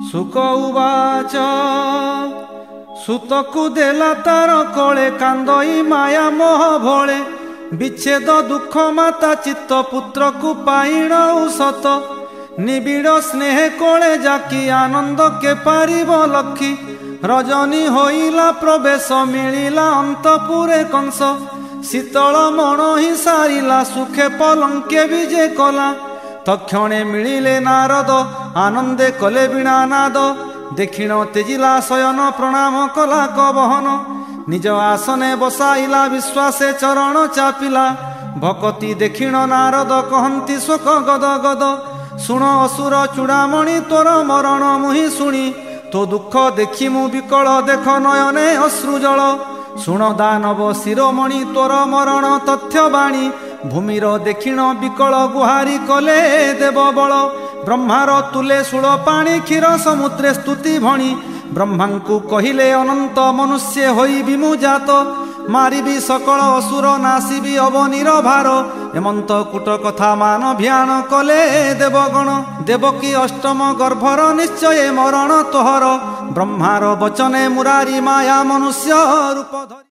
सुक उवाच सुतकु देला तार कोले कांदई माया मोह भोले विच्छेद दुख माता चित्त पुत्र को पाइण सत निबिड़ स्नेह कोले जाकी आनंद के पारिब लखी रजनी होइला प्रवेश मिलिला अंतपुरे कंस शीतल मन ही सारिला सुखे पलंके विजे कला तक्षणे मिलिले नारद आनंदे कले बीणा नाद दक्षिण तेजिला शयन प्रणाम कला कबहन निज आसने बसाइला विश्वासे चरण चापिला भकति दक्षिण नारद कहंती शोक गद गद शुण असुर चूड़ामणि तोर मरण मुहि शुणी तो दुख देखी मु विकल देख नयने अश्रुजल शुण दानव शिरोमणि तोर मरण तथ्य बाणी भूमिर दक्षिण विकल गुहारी कले देव बल ब्रह्मार तुले शूल पाणी क्षीर समुद्रे स्तुति भणी ब्रह्मा को कहिले अनंत मनुष्य होई विमुजात मारिबी सकल असुर नासिबी अवनीर भार एमंत कूट कथा मान भियान कले देवगण देवकी अष्टम गर्भर निश्चय मरण तोहर ब्रह्मार वचने मुरारी माया मनुष्य रूप धरि।